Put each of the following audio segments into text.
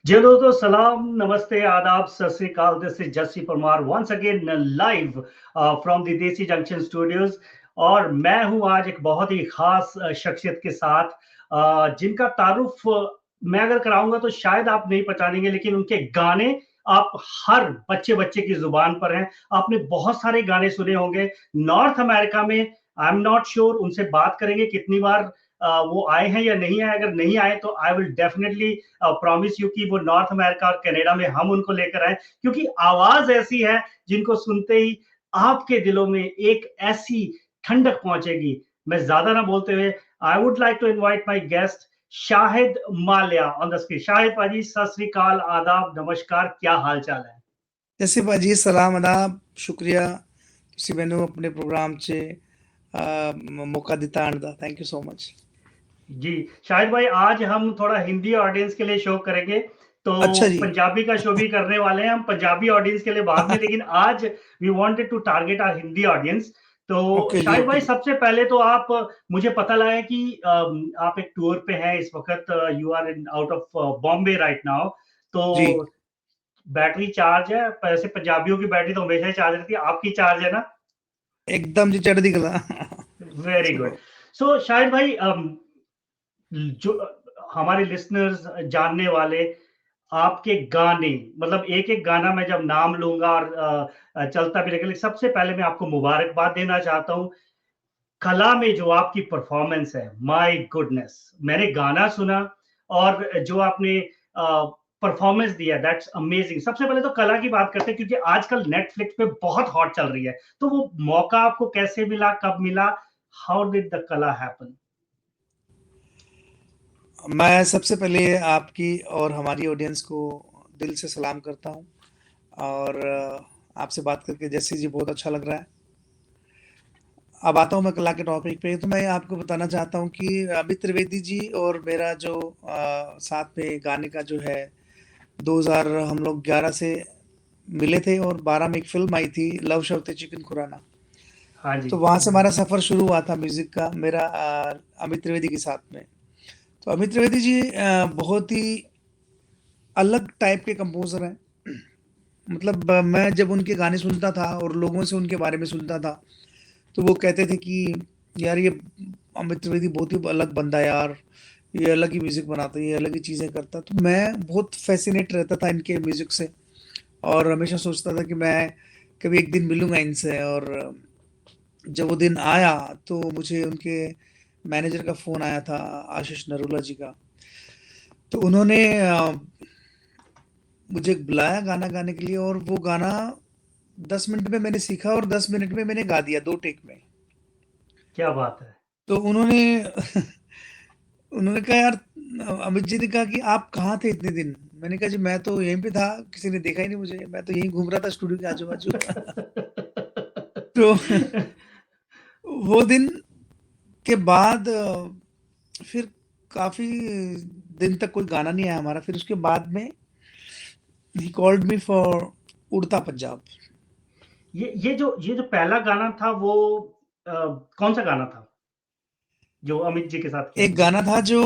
जी दोस्तों, सलाम, नमस्ते, आदाब, सत श्री अकाल। This is Jassi Parmar once again live from the Desi junction studios. और मैं हूं आज एक बहुत ही खास शख्सियत के साथ, जिनका तारुफ मैं अगर कराऊंगा तो शायद आप नहीं पहचानेंगे, लेकिन उनके गाने आप हर बच्चे बच्चे की जुबान पर हैं। आपने बहुत सारे गाने सुने होंगे नॉर्थ अमेरिका में। आई एम नॉट श्योर, उनसे बात करेंगे कितनी बार वो आए हैं या नहीं आए। अगर नहीं आए तो I will definitely promise you कि वो नॉर्थ अमेरिका और कनाडा में हम उनको लेकर आए, क्योंकि आवाज ऐसी है जिनको सुनते ही आपके दिलों में एक ऐसी ठंडक पहुंचेगी। मैं ज्यादा ना बोलते हुए I would like to invite my guest Shahid Malya on the screen. Shahid भाजी, सत श्री अकाल, आदाब, नमस्कार, क्या हाल चाल है? जैसे भाजी सलाम आदाब शुक्रिया ਤੁਸੀਂ ਮੈਨੂੰ ਆਪਣੇ ਪ੍ਰੋਗਰਾਮ 'ਚ ਮੌਕਾ ਦਿੱਤਾ ਆਉਣ ਦਾ थैंक यू सो मच। जी शाहिद भाई, आज हम थोड़ा हिंदी ऑडियंस के लिए शो करेंगे, तो अच्छा जी। पंजाबी का शो भी करने वाले हैं हम पंजाबी ऑडियंस के लिए बाद में, लेकिन आज we wanted to target our Hindi audience. तो ओके जी शाहिद ओके भाई, जी। सबसे पहले तो आप, मुझे पता लगा है कि आप एक टूर पे हैं इस वक्त। You are in out of Bombay right now. तो जी बैटरी चार्ज है? वैसे पंजाबियों की बैटरी तो हमेशा ही चार्ज रहती है, आपकी चार्ज है ना? एकदम जी चढ़ दी गला। Very good. So so Shahid भाई, जो हमारे लिसनर्स जानने वाले आपके गाने, मतलब एक एक गाना मैं जब नाम लूंगा और चलता भी रहेगा, सबसे पहले मैं आपको मुबारकबाद देना चाहता हूं। कला में जो आपकी परफॉर्मेंस है, माय गुडनेस, मैंने गाना सुना और जो आपने परफॉर्मेंस दिया, दैट्स अमेजिंग। सबसे पहले तो कला की बात करते हैं, क्योंकि आजकल नेटफ्लिक्स पे बहुत हॉट चल रही है। तो वो मौका आपको कैसे मिला, कब मिला? हाउ डिड द कला हैपन? मैं सबसे पहले आपकी और हमारी ऑडियंस को दिल से सलाम करता हूँ और आपसे बात करके जैसे जी बहुत अच्छा लग रहा है। अब आता हूँ मैं कला के टॉपिक पे। तो मैं आपको बताना चाहता हूँ कि अमित त्रिवेदी जी और मेरा जो साथ में गाने का जो है 2000 हम लोग 11 से मिले थे और 12 में एक फ़िल्म आई थी लव शव चिकन खुराना। हाँ जी। तो वहाँ से हमारा सफ़र शुरू हुआ था म्यूज़िक का मेरा अमित त्रिवेदी के साथ में। तो अमित त्रिवेदी जी बहुत ही अलग टाइप के कंपोज़र हैं। मतलब मैं जब उनके गाने सुनता था और लोगों से उनके बारे में सुनता था, तो वो कहते थे कि यार ये अमित त्रिवेदी बहुत ही अलग बंदा है यार, ये अलग ही म्यूज़िक बनाता है, ये अलग ही चीज़ें करता है। तो मैं बहुत फ़ैसिनेट रहता था इनके म्यूज़िक से और हमेशा सोचता था कि मैं कभी एक दिन मिलूँगा इनसे। और जब वो दिन आया तो मुझे उनके मैनेजर का फ़ोन आया था, आशीष नरूला जी का। तो उन्होंने मुझे बुलाया गाना गाने के लिए और वो गाना 10 मिनट में मैंने सीखा और 10 मिनट में मैंने गा दिया 2 टेक में। क्या बात है! तो उन्होंने उन्होंने कहा यार अमित जी ने कहा कि आप कहाँ थे इतने दिन? मैंने कहा जी मैं तो यहीं पे था, किसी ने देखा ही नहीं मुझे, मैं तो यहीं घूम रहा था स्टूडियो के आजू-बाजू। तो वो दिन के बाद फिर काफ़ी दिन तक कोई गाना नहीं आया हमारा। फिर उसके बाद में ही कॉल्ड मी फॉर उड़ता पंजाब। ये जो पहला गाना था वो अ, कौन सा गाना था जो अमित जी के साथ किया एक था? गाना था जो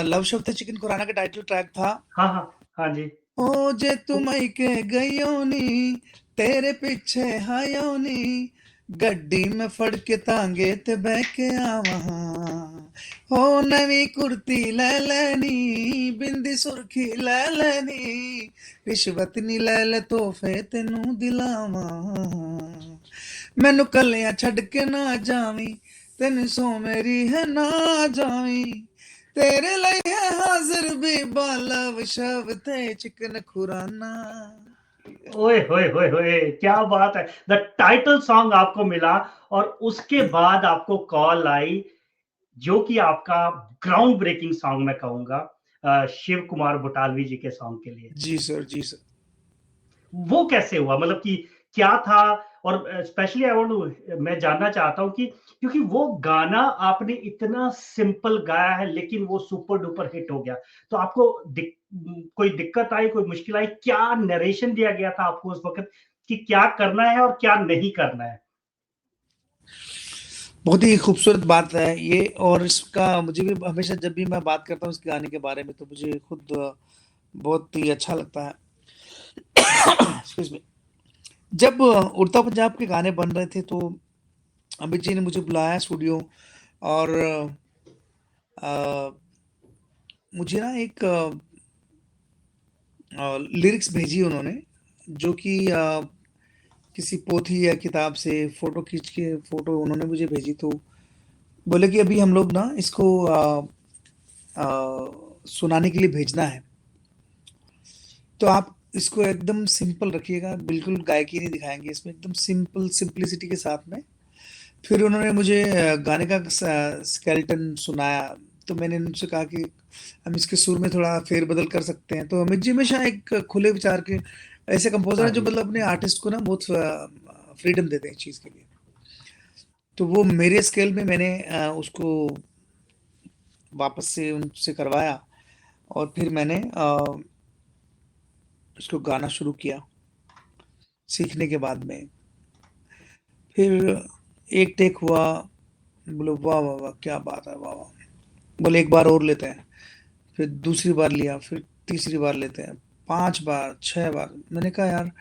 लव शव थे चिकन खुराना का टाइटल ट्रैक था। हाँ हाँ। हाँ जी। ओ जे तू ओ, मईके गईयो नी तेरे पीछे हायो नी गड्डी में फड़ के तांगे ते बह के आवा हो नवी कुर्ती ले लेनी बिंदी सुर्खी ले लेनी रिश्वत नी ले ले तोहफे तेनू दिलावा मैनू कलियां छड़ के ना जावी तेन सो मेरी है ना जावी तेरे लिए है हाजिर भी बालव शव ते चिकन खुराना। ओए होए होए होए, क्या बात है! द टाइटल सॉन्ग आपको मिला और उसके बाद आपको कॉल आई, जो कि आपका ग्राउंड ब्रेकिंग सॉन्ग मैं कहूंगा, शिव कुमार बटालवी जी के सॉन्ग के लिए। जी सर जी सर। वो कैसे हुआ, मतलब कि क्या था? और स्पेशली आई वांट, मैं जानना चाहता हूं कि क्योंकि वो गाना आपने इतना सिंपल गाया है, लेकिन वो सुपर डुपर हिट हो गया। तो आपको कोई दिक्कत आई, कोई मुश्किल आई? क्या नरेशन दिया गया था आपको उस वक्त कि क्या करना है और क्या नहीं करना है? बहुत ही खूबसूरत बात है ये और इसका मुझे भी हमेशा जब भी मैं बात करता हूँ इस गाने के बारे में तो मुझे खुद बहुत ही अच्छा लगता है। Excuse me. जब उड़ता पंजाब के गाने बन रहे थे तो अमित जी ने मुझे बुलाया स्टूडियो, और मुझे ना एक लिरिक्स भेजी उन्होंने, जो कि किसी पोथी या किताब से फोटो खींच के फोटो उन्होंने मुझे भेजी। तो बोले कि अभी हम लोग ना इसको सुनाने के लिए भेजना है, तो आप इसको एकदम सिंपल रखिएगा, बिल्कुल गायकी नहीं दिखाएंगे इसमें, एकदम सिंपल सिंप्लिसिटी के साथ में। फिर उन्होंने मुझे गाने का स्केलेटन सुनाया। तो मैंने उनसे कहा कि हम इसके सुर में थोड़ा फेरबदल कर सकते हैं। तो अमित जी हमेशा एक खुले विचार के ऐसे कंपोजर हाँ हैं जो जी। मतलब अपने आर्टिस्ट को ना बहुत फ्रीडम देते हैं इस चीज़ के लिए। तो वो मेरे स्केल में मैंने उसको वापस से उनसे करवाया, और फिर मैंने उसको गाना शुरू किया सीखने के बाद में। फिर एक टेक हुआ, बोले वाह वाह वाह क्या बात है, वाह वाह। बोले एक बार और लेते हैं। फिर दूसरी बार लिया, फिर तीसरी बार लेते हैं, 5 बार, 6 बार। मैंने कहा यार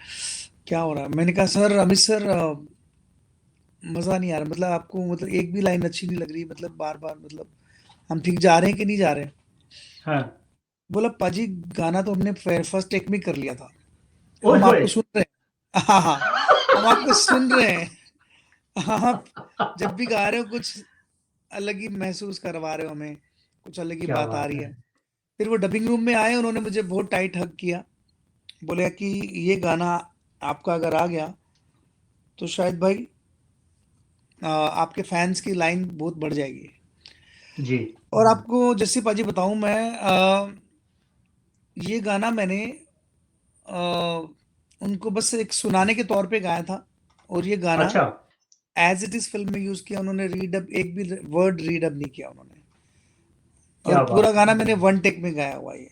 क्या हो रहा है? मैंने कहा सर, अमित सर, मज़ा नहीं आ रहा, मतलब आपको मतलब एक भी लाइन अच्छी नहीं लग रही, मतलब बार-बार, मतलब हम ठीक जा रहे हैं कि नहीं जा रहे हैं? हाँ। बोला पाजी गाना तो हमने फर्स्ट टेक में कर लिया था, ओए हम होए। आपको सुन रहे हैं। हाँ, हाँ, हम आपको सुन रहे हैं। आप जब भी गा रहे हो कुछ अलग ही महसूस करवा रहे हो हमें, कुछ अलग ही क्या बात आ बात रही है। है। फिर वो डबिंग रूम में आए, उन्होंने मुझे बहुत टाइट हग किया, बोले कि ये गाना आपका अगर आ गया तो शायद भाई आपके फैंस की लाइन बहुत बढ़ जाएगी। जी। और आपको जैसे पाजी बताऊं मैं, ये गाना मैंने अ, उनको बस एक सुनाने के तौर पे गाया था, और ये गाना अच्छा। एज इट इज फिल्म में यूज किया उन्होंने, रीडअप एक भी वर्ड रीडअप नहीं किया उन्होंने। और क्या पूरा बात है। गाना मैंने वन टेक में गाया हुआ है ये।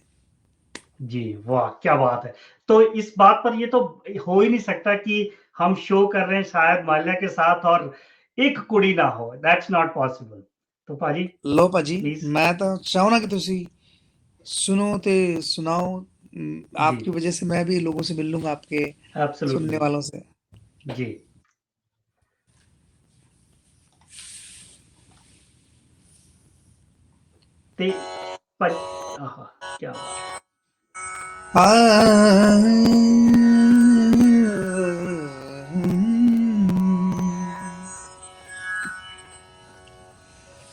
जी, वाह! क्या बात है। तो इस बात पर ये तो हो ही नहीं सकता कि हम शो कर रहे हैं शायद माल्या के साथ और एक कुड़ी ना हो, दैट्स नॉट पॉसिबल। तो पाजी लो पाजी, प्लीज़। मैं तो चाहूँ ना कि तुसी सुनो ते सुनाओ। जी, आपकी वजह से मैं भी लोगों से मिल लूंगा, आपके सुनने एब्सोल्युटली। वालों से। जी। ते पर आहा! क्या बात है। आ,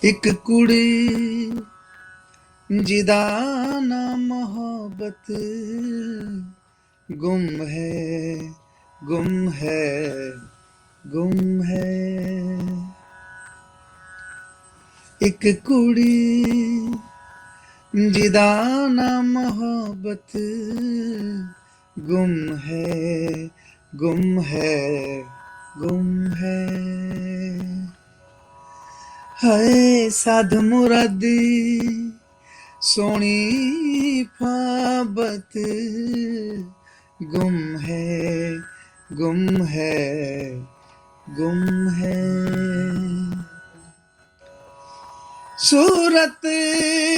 एक कुड़ी जिदा ना मोहब्बत गुम है, गुम है, गुम है। एक कुड़ी जिदा ना मोहब्बत गुम है, गुम है, गुम है। हाय साध मुरादी सोनी फाबत गुम है, गुम है, गुम है। सूरत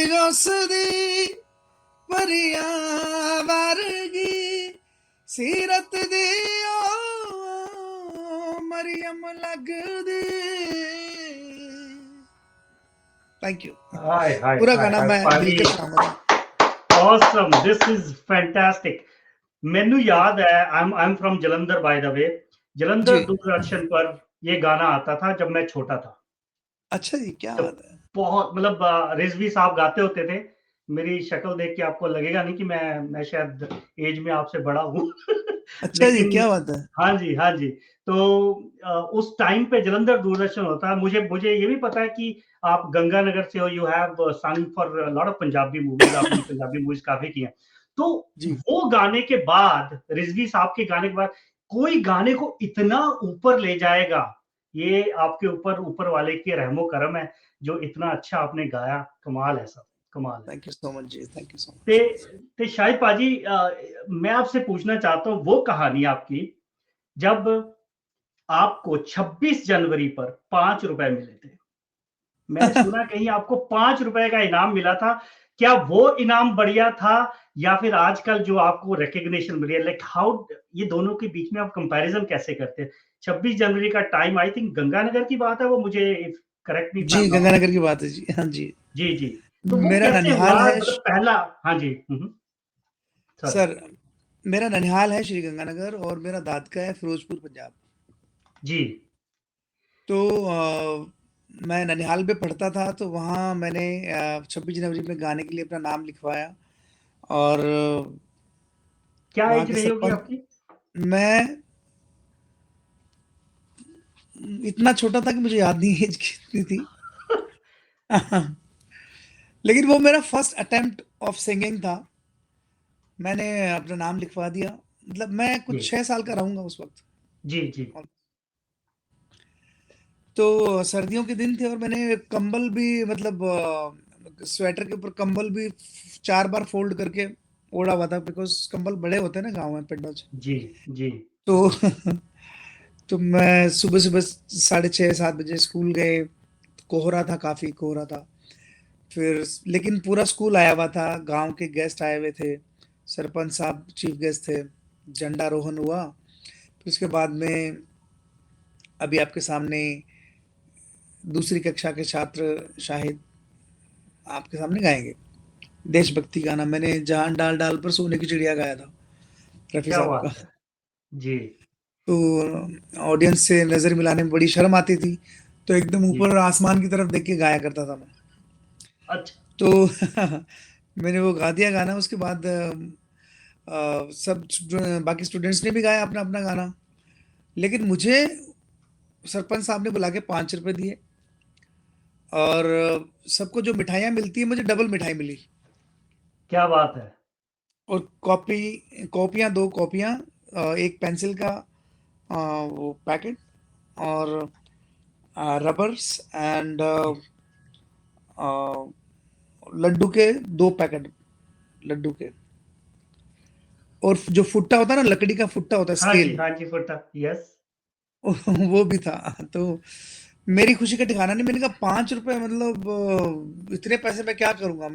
गौसदी परिया वर्गी सीरत दी ओ मरियम लगदी। Thank you. हाय, हाय, पूरा हाय, गाना हाय, मैं पाजी दिलकश गाऊंगा। Awesome, this is fantastic. ਮੈਨੂੰ थैंक याद है, I am from Jalandhar by the way. जी। जलंधर दूरदर्शन पर ये गाना आता था जब मैं छोटा था। अच्छा जी, क्या जब बात है। बहुत मतलब रिज़वी साहब गाते होते थे। मेरी शक्ल देख के आपको लगेगा नहीं कि मैं शायद ऐज में आपसे बड़ा हूँ। अच्छा जी, लेकिन क्या बात है। हाँ जी, हाँ जी। तो उस टाइम पे जलंधर दूरदर्शन होता है। मुझे मुझे ये भी पता है कि आप गंगानगर से हो, यू हैव सung for a lot of Punjabi movies, आपने पंजाबी मूवीज़ काफ़ी की हैं। तो जी। वो गाने के बाद, रिज़वी साहब के गाने के बाद, कोई गाने को इतना ऊपर ले जाएगा, ये आपके ऊपर ऊपर वाले की रहमो-करम है, जो इतना अच्छा आपने गाया, कमाल है साहब, कमाल है। थैंक यू सो मच जी, थैंक यू सो ते मच। ते शाहिद पाजी, मैं आपसे पूछना चाहता हूँ वो कहानी आपकी, जब आपको 26 जनवरी पर ₹5 मिले थे। मैंने सुना कहीं आपको 5 रुपए का इनाम मिला था। क्या वो इनाम बढ़िया था या फिर आजकल जो आपको रिकॉग्निशन मिली है, लाइक हाउ ये दोनों के बीच में आप कंपैरिजन कैसे करते हैं? 26 जनवरी का टाइम आई थिंक गंगानगर की बात है वो, मुझे करेक्ट मी इफ आई जी, एम रॉन्ग। गंगानगर की बात है जी। हाँ जी। जी, जी। तो वो मेरा कैसे ननिहाल हुआ है मतलब पहला? हाँ जी। सॉरी। सर, मेरा ननिहाल है श्री गंगानगर और मेरा दादका है फिरोजपुर, पंजाब। जी, तो मैं ननिहाल में पढ़ता था, तो वहाँ मैंने 26 जनवरी में गाने के लिए अपना नाम लिखवाया और क्या वहाँ एज के रही होगी सरपंच, आपकी? मैं इतना छोटा था कि मुझे याद नहीं एज कितनी थी। लेकिन वो मेरा फर्स्ट अटेम्प्ट ऑफ सिंगिंग था। मैंने अपना नाम लिखवा दिया, मतलब मैं जी, कुछ 6 साल का रहूँगा उस वक़्त। जी, जी, और तो सर्दियों के दिन थे और मैंने कंबल भी, मतलब स्वेटर के ऊपर कंबल भी 4 बार फ़ोल्ड करके ओढ़ा हुआ था, बिकॉज़ कंबल बड़े होते हैं ना गाँव में, पिंडों से। जी, जी, तो तो मैं सुबह-सुबह साढ़े 6-7 बजे स्कूल गए, कोहरा था, काफ़ी कोहरा था। फिर लेकिन पूरा स्कूल आया हुआ था, गाँव के गेस्ट आए हुए थे, सरपंच साहब चीफ गेस्ट थे, झंडारोहण हुआ। फिर उसके बाद में अभी आपके सामने दूसरी कक्षा के छात्र शाहिद आपके सामने गाएँगे, देशभक्ति गाना। मैंने जान डाल डाल पर सोने की चिड़िया गाया था, रफ़ी क्या साहब का। बात है! जी, तो ऑडियंस से नज़र मिलाने में बड़ी शर्म आती थी, तो एकदम जी, ऊपर आसमान की तरफ देख के गाया करता था मैं। अच्छा, तो मैंने वो गा दिया गाना, उसके बाद बाकी स्टूडेंट्स ने भी गाया अपना-अपना गाना। लेकिन मुझे सरपंच साहब ने बुला के 5 रुपए दिए और सबको जो मिठाइयाँ मिलती हैं, मुझे डबल मिठाई मिली। क्या बात है! और कॉपियाँ 2 कॉपियाँ, 1 पेंसिल का वो पैकेट और रबर्स एंड अ, लड्डू के 2 पैकेट लड्डू के। और जो फुट्टा होता है ना, लकड़ी का फुट्टा होता है, स्केल, हाँ जी, फुट्टा, यस। वो भी था। तो मेरी खुशी का ठिकाना नहीं। मैंने कहा 5 रुपए, मतलब इतने पैसे मैं क्या करूँगा?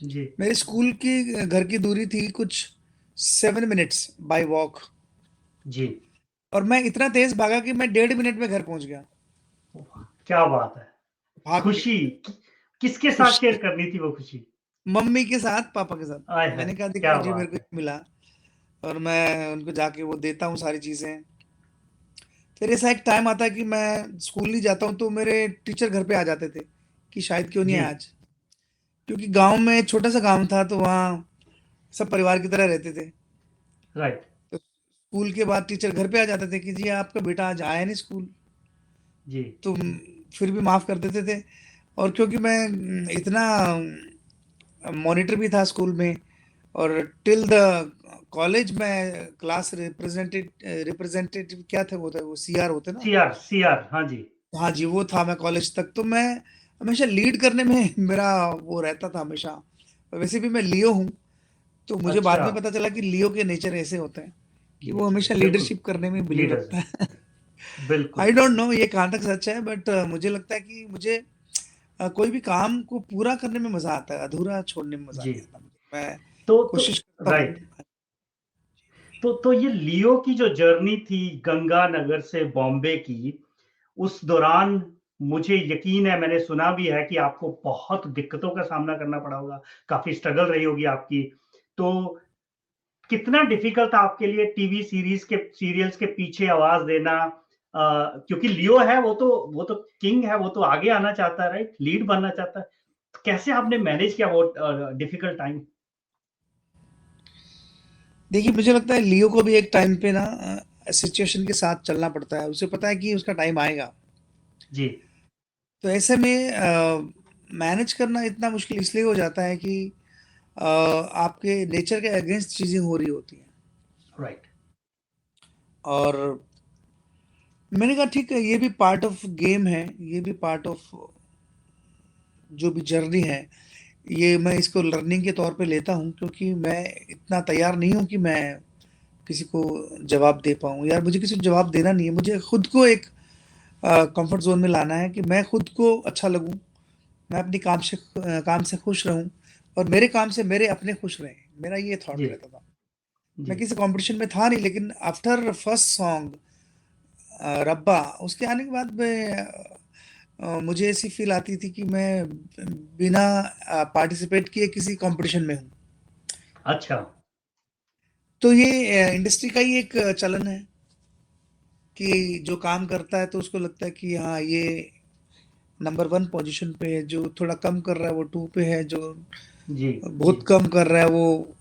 जी, मेरे स्कूल की घर की दूरी थी कुछ 7 मिनट्स बाय वॉक, जी। और मैं इतना तेज़ भागा कि मैं 1.5 मिनट में घर पहुँच गया, क्या बात है! भाग के। खुशी किसके साथ खुशी शेयर करनी थी वो खुशी? मम्मी के साथ, पापा के साथ। आय हाय! मैंने कहा देखो क्या जी मेरे बात को है! ये मिला, और मैं उनको जाके वो देता हूँ सारी चीज़ें। फिर ऐसा एक टाइम आता है कि मैं स्कूल नहीं जाता हूँ, तो मेरे टीचर घर पे आ जाते थे कि शायद क्यों नहीं जी, आया आज? क्योंकि गाँव में, छोटा-सा गाँव था, तो वहाँ सब परिवार की तरह रहते थे। राइट। तो स्कूल के बाद टीचर घर पे आ जाते थे कि जी आपका बेटा आज आया नहीं स्कूल, जी, तो फिर भी माफ़ कर देते थे। और क्योंकि मैं इतना मॉनिटर भी था स्कूल में, और टिल द कॉलेज में क्लास रिप्रेजेंटेटिव क्या थे, वो सीआर होते ना। सीआर, हाँ जी। हाँ जी, वो था मैं कॉलेज तक। तो मैं हमेशा लीड करने में मेरा वो रहता था हमेशा। वैसे भी मैं लियो हूँ, तो मुझे बाद अच्छा, में पता चला कि लियो के नेचर ऐसे होते हैं कि वो नेचर हमेशा बिल्कुल, लीडरशिप करने में बिलीव लीडर्स रखता हैं, है। बिल्कुल। आई डोंट नो ये कहाँ तक सच है, बट मुझे लगता है कि मुझे कोई भी काम को पूरा करने में मज़ा आता है, अधूरा छोड़ने में मज़ा जी, नहीं आता मुझे। मैं तो कोशिश करता हूँ। राइट। तो ये लियो की जो जर्नी थी गंगानगर से बॉम्बे की, उस दौरान मुझे यकीन है, मैंने सुना भी है कि आपको बहुत दिक्कतों का सामना करना पड़ा होगा, काफ़ी स्ट्रगल रही होगी आपकी। तो कितना डिफ़िकल्ट था आपके लिए टीवी सीरियल्स के पीछे आवाज़ देना? क्योंकि लियो है वो तो किंग है, वो तो आगे आना चाहता है राइट? लीड बनना चाहता है। तो कैसे आपने मैनेज किया वो डिफ़िकल्ट टाइम? देखिए, मुझे लगता है लियो को भी एक टाइम पे ना सिचुएशन के साथ चलना पड़ता है। उसे पता है कि उसका टाइम आएगा। जी, तो ऐसे में मैनेज करना इतना मुश्किल इसलिए हो जाता है कि आपके नेचर के अगेंस्ट चीज़ें हो रही होती हैं। राइट। और मैंने कहा ठीक है, ये भी पार्ट ऑफ गेम है, ये भी पार्ट ऑफ जो भी जर्नी है, ये मैं इसको लर्निंग के तौर पे लेता हूँ, क्योंकि मैं इतना तैयार नहीं हूँ कि मैं किसी को जवाब दे पाऊँ। यार मुझे किसी को जवाब देना नहीं है, मुझे खुद को एक कंफर्ट ज़ोन में लाना है कि मैं खुद को अच्छा लगूँ, मैं अपनी काम से खुश रहूँ और मेरे काम से मेरे अपने खुश रहें। मेरा ये थॉट जी, रहता था। मैं जी, किसी कॉम्पिटिशन में था नहीं, लेकिन आफ्टर फर्स्ट सॉन्ग रब्बा, उसके आने के बाद मुझे ऐसी फ़ील आती थी कि मैं बिना पार्टिसिपेट किए किसी कॉम्पिटिशन में हूँ। अच्छा, तो ये इंडस्ट्री का ही एक चलन है कि जो काम करता है तो उसको लगता है कि हाँ, ये नंबर 1 पोज़ीशन पे है, जो थोड़ा कम कर रहा है वो 2 पे है, जो जी, जी, बहुत कम कर रहा है वो